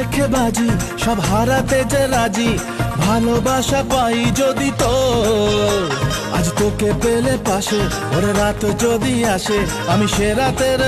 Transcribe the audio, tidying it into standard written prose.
রেখে বাজি সব হারাতে যে রাজি, ভালোবাসা পাই যদি তো আজ তোকে পেলে পাশে, ওরে রাত যদি আসে আমি সে রাতের